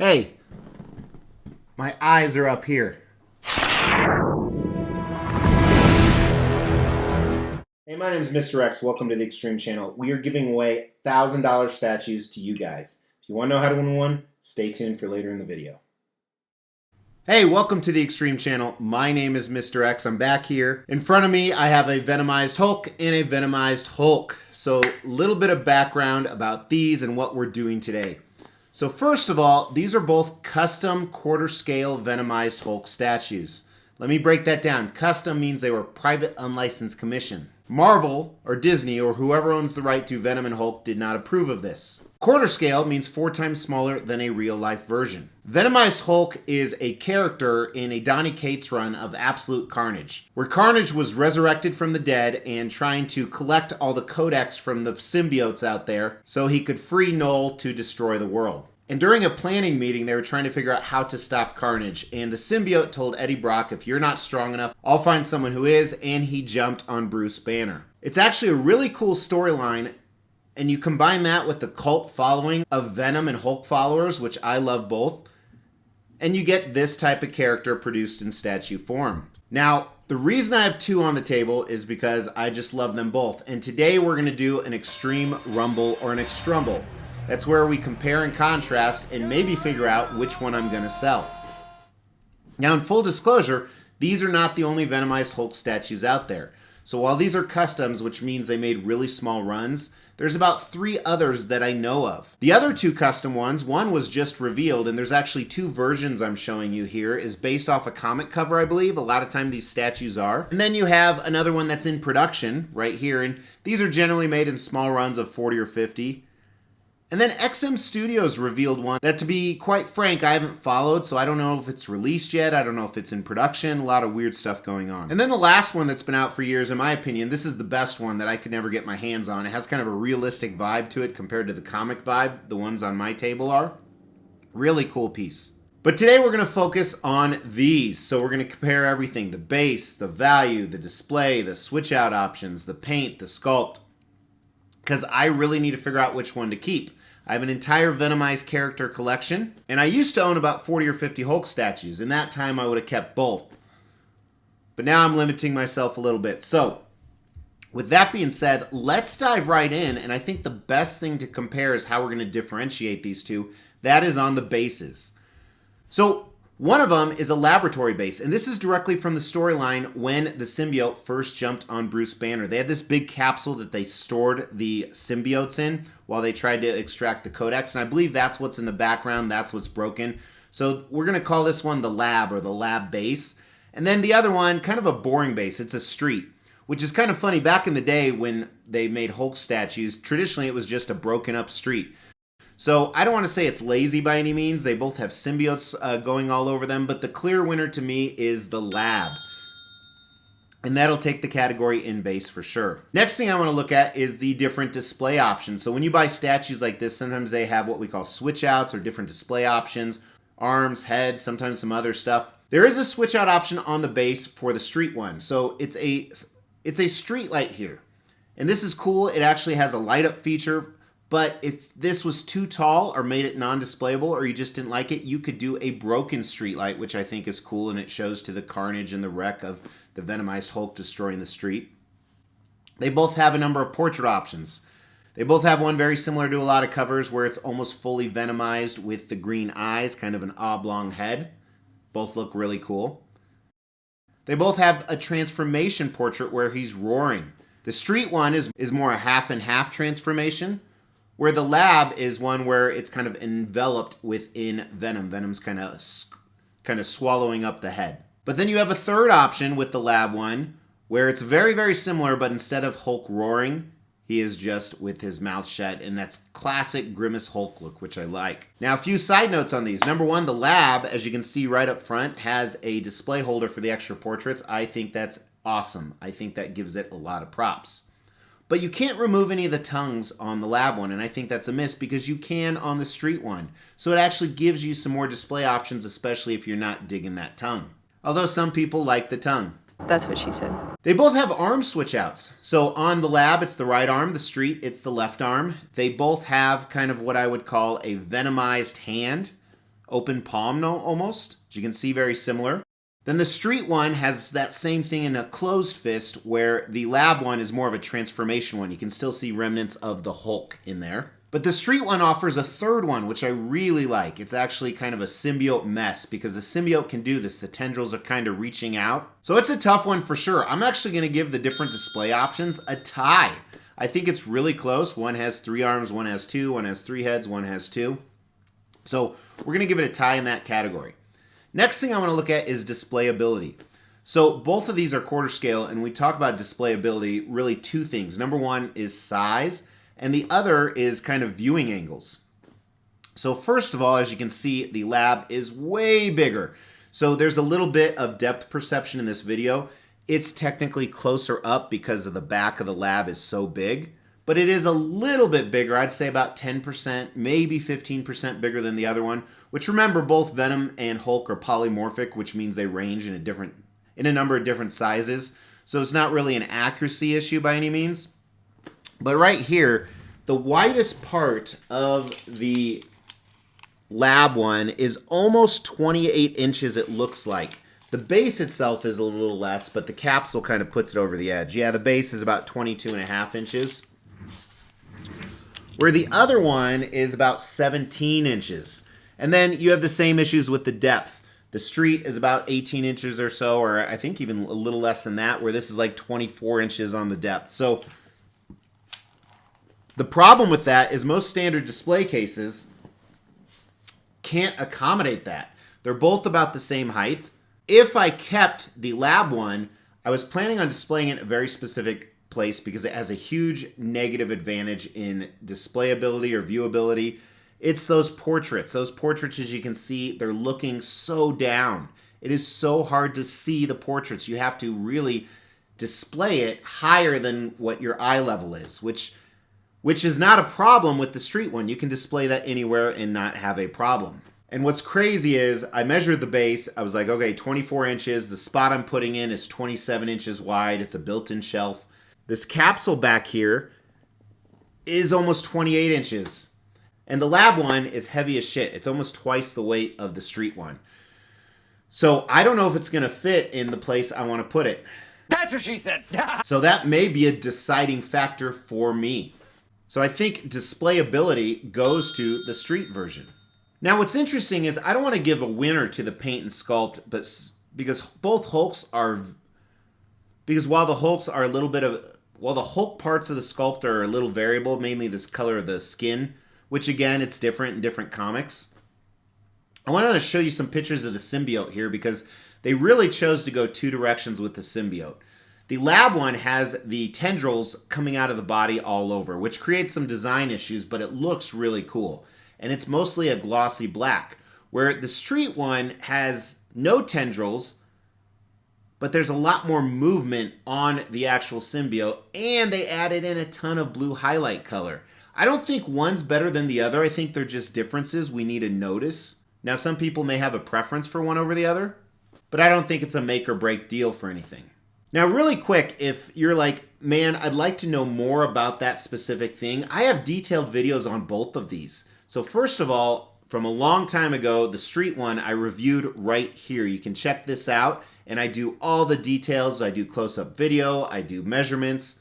Hey, my eyes are up here. Hey, my name is Mr. X. Welcome to the Xtreme channel. We are giving away $1,000 statues to you guys. If you want to know how to win one, stay tuned for later in the video. Hey, welcome to the Xtreme channel. My name is Mr. X. I'm back here. In front of me, I have a Venomized Hulk and a Venomized Hulk. So, a little bit of background about these and what we're doing today. So first of all, these are both custom quarter-scale Venomized Hulk statues. Let me break that down. Custom means they were private unlicensed commission. Marvel, or Disney, or whoever owns the right to Venom and Hulk did not approve of this. Quarter scale means 4 times smaller than a real-life version. Venomized Hulk is a character in a Donny Cates run of Absolute Carnage, where Carnage was resurrected from the dead and trying to collect all the codex from the symbiotes out there so he could free Null to destroy the world. And during a planning meeting, they were trying to figure out how to stop Carnage, and the symbiote told Eddie Brock, if you're not strong enough, I'll find someone who is, and he jumped on Bruce Banner. It's actually a really cool storyline, and you combine that with the cult following of Venom and Hulk followers, which I love both, and you get this type of character produced in statue form. Now, the reason I have 2 on the table is because I just love them both, and today we're going to do an Extreme Rumble or an Xtrumble. That's where we compare and contrast and maybe figure out which one I'm going to sell. Now, in full disclosure, these are not the only Venomized Hulk statues out there. So while these are customs, which means they made really small runs, there's about 3 others that I know of. The other 2 custom ones, one was just revealed, and there's actually 2 versions I'm showing you here, is based off a comic cover, I believe. A lot of time these statues are. And then you have another one that's in production right here, and these are generally made in small runs of 40 or 50. And then XM Studios revealed one that, to be quite frank, I haven't followed, so I don't know if it's released yet. I don't know if it's in production. A lot of weird stuff going on. And then the last one that's been out for years, in my opinion, this is the best one that I could never get my hands on. It has kind of a realistic vibe to it compared to the comic vibe the ones on my table are. Really cool piece. But today we're going to focus on these. So we're going to compare everything. The base, the value, the display, the switch out options, the paint, the sculpt. Because I really need to figure out which one to keep. I have an entire Venomized character collection, and I used to own about 40 or 50 Hulk statues. In that time, I would have kept both. But now I'm limiting myself a little bit. So, with that being said, let's dive right in, and I think the best thing to compare is how we're going to differentiate these two. That is on the bases. So, one of them is a laboratory base, and this is directly from the storyline when the symbiote first jumped on Bruce Banner. They had this big capsule that they stored the symbiotes in while they tried to extract the codex, and I believe that's what's in the background, that's what's broken. So we're going to call this one the lab, or the lab base. And then the other one, kind of a boring base, it's a street, which is kind of funny. Back in the day when they made Hulk statues, traditionally it was just a broken up street. So I don't want to say it's lazy by any means. They both have symbiotes going all over them, but the clear winner to me is the lab. And that'll take the category in base for sure. Next thing I want to look at is the different display options. So when you buy statues like this, sometimes they have what we call switch outs or different display options, arms, heads, sometimes some other stuff. There is a switch out option on the base for the street one. So it's a street light here. And this is cool. It actually has a light up feature. But if this was too tall or made it non-displayable or you just didn't like it, you could do a broken streetlight, which I think is cool, and it shows to the carnage and the wreck of the Venomized Hulk destroying the street. They both have a number of portrait options. They both have one very similar to a lot of covers where it's almost fully venomized with the green eyes, kind of an oblong head. Both look really cool. They both have a transformation portrait where he's roaring. The street one is more a half and half transformation, where the lab is one where it's kind of enveloped within Venom. Venom's kind of swallowing up the head. But then you have a third option with the lab one, where it's very, very similar, but instead of Hulk roaring, he is just with his mouth shut, and that's classic Grimace Hulk look, which I like. Now, a few side notes on these. Number one, the lab, as you can see right up front, has a display holder for the extra portraits. I think that's awesome. I think that gives it a lot of props. But you can't remove any of the tongues on the lab one, and I think that's a miss because you can on the street one. So it actually gives you some more display options, especially if you're not digging that tongue. Although some people like the tongue. That's what she said. They both have arm switch outs. So on the lab, it's the right arm. The street, it's the left arm. They both have kind of what I would call a venomized hand open palm almost. As you can see, very similar. Then the street one has that same thing in a closed fist, where the lab one is more of a transformation one. You can still see remnants of the Hulk in there. But the street one offers a third one, which I really like. It's actually kind of a symbiote mess, because the symbiote can do this. The tendrils are kind of reaching out. So it's a tough one for sure. I'm actually going to give the different display options a tie. I think it's really close. One has 3 arms, one has 2, one has 3 heads, one has 2. So we're going to give it a tie in that category. Next thing I want to look at is displayability. So both of these are quarter scale, and we talk about displayability, really 2 things. Number one is size, and the other is kind of viewing angles. So first of all, as you can see, the lab is way bigger. So there's a little bit of depth perception in this video. It's technically closer up because of the back of the lab is so big, but it is a little bit bigger. I'd say about 10%, maybe 15% bigger than the other one, which remember, both Venom and Hulk are polymorphic, which means they range in a number of different sizes. So it's not really an accuracy issue by any means. But right here, the widest part of the lab one is almost 28 inches, it looks like. The base itself is a little less, but the capsule kind of puts it over the edge. Yeah, the base is about 22.5 inches. Where the other one is about 17 inches. And then you have the same issues with the depth. The street is about 18 inches or so, or I think even a little less than that, where this is like 24 inches on the depth. So the problem with that is most standard display cases can't accommodate that. They're both about the same height. If I kept the lab one, I was planning on displaying it in a very specific place because it has a huge negative advantage in displayability or viewability. It's those portraits. Those portraits, as you can see, they're looking so down. It is so hard to see the portraits. You have to really display it higher than what your eye level is, which is not a problem with the street one. You can display that anywhere and not have a problem. And what's crazy is I measured the base. I was like, okay, 24 inches. The spot I'm putting in is 27 inches wide. It's a built-in shelf. This capsule back here is almost 28 inches. And the lab one is heavy as shit. It's almost twice the weight of the street one. So I don't know if it's going to fit in the place I want to put it. That's what she said. So that may be a deciding factor for me. So I think displayability goes to the street version. Now what's interesting is I don't want to give a winner to the paint and sculpt, but because both Hulks are, because while the Hulks are a little bit of, while the Hulk parts of the sculpt are a little variable, mainly this color of the skin, which again, it's different in different comics. I wanted to show you some pictures of the symbiote here because they really chose to go 2 directions with the symbiote. The lab one has the tendrils coming out of the body all over, which creates some design issues, but it looks really cool. And it's mostly a glossy black, where the street one has no tendrils, but there's a lot more movement on the actual symbiote, and they added in a ton of blue highlight color. I don't think one's better than the other. I think they're just differences we need to notice. Now, some people may have a preference for one over the other, but I don't think it's a make or break deal for anything. Now, really quick, if you're like, man, I'd like to know more about that specific thing, I have detailed videos on both of these. So first of all, from a long time ago, the street one I reviewed right here. You can check this out, and I do all the details. I do close-up video, I do measurements,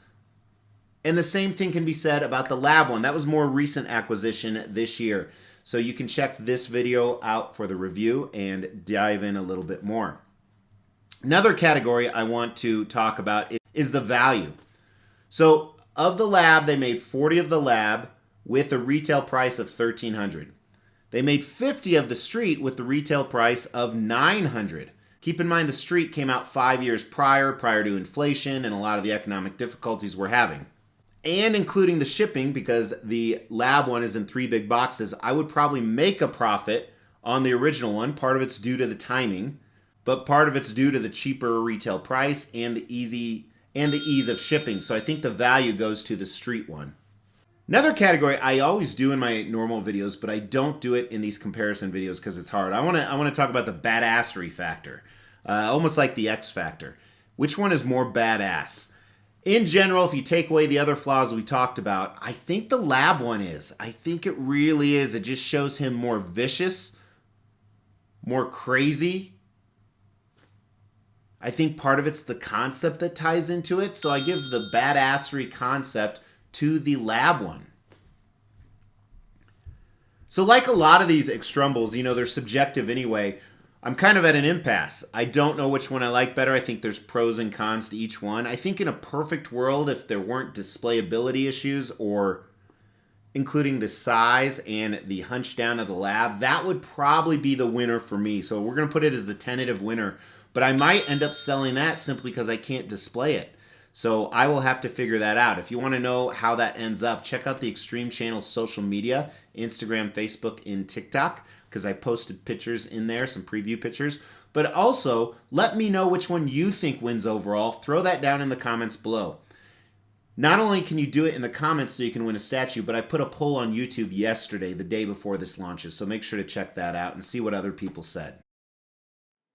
and the same thing can be said about the lab one. That was more recent acquisition this year. So you can check this video out for the review and dive in a little bit more. Another category I want to talk about is the value. So of the lab, they made 40 of the lab with a retail price of $1,300. They made 50 of the street with the retail price of $900. Keep in mind the street came out 5 years prior to inflation and a lot of the economic difficulties we're having. And including the shipping, because the lab one is in 3 big boxes, I would probably make a profit on the original one. Part of it's due to the timing, but part of it's due to the cheaper retail price and the ease of shipping. So I think the value goes to the street one. Another category I always do in my normal videos, but I don't do it in these comparison videos because it's hard. I want to talk about the badassery factor, almost like the X factor. Which one is more badass? In general, if you take away the other flaws we talked about, I think the lab one is. I think it really is. It just shows him more vicious, more crazy. I think part of it's the concept that ties into it. So I give the badassery concept to the lab one. So like a lot of these Xtrumbles, you know, they're subjective anyway. I'm kind of at an impasse. I don't know which one I like better. I think there's pros and cons to each one. I think in a perfect world, if there weren't displayability issues or including the size and the hunch down of the lab, that would probably be the winner for me. So we're going to put it as the tentative winner. But I might end up selling that simply because I can't display it. So I will have to figure that out. If you want to know how that ends up, check out the Xtreme Channel's social media, Instagram, Facebook, and TikTok, because I posted pictures in there, some preview pictures. But also, let me know which one you think wins overall. Throw that down in the comments below. Not only can you do it in the comments so you can win a statue, but I put a poll on YouTube yesterday, the day before this launches. So make sure to check that out and see what other people said.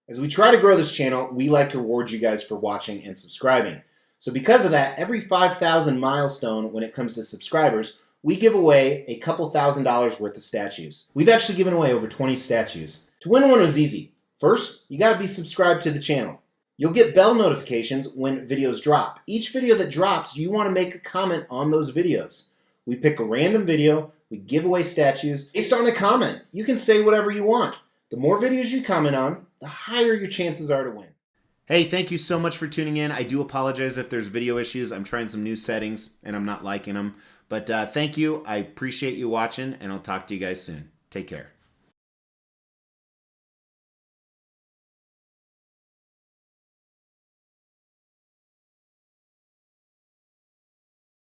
As we try to grow this channel, we like to reward you guys for watching and subscribing. So because of that, every 5,000 milestone when it comes to subscribers, we give away a couple $1,000s worth of statues. We've actually given away over 20 statues. To win one was easy. First, you gotta be subscribed to the channel. You'll get bell notifications when videos drop. Each video that drops, you wanna make a comment on those videos. We pick a random video, we give away statues based on a comment. You can say whatever you want. The more videos you comment on, the higher your chances are to win. Hey, thank you so much for tuning in. I do apologize if there's video issues. I'm trying some new settings and I'm not liking them. But thank you. I appreciate you watching and I'll talk to you guys soon. Take care.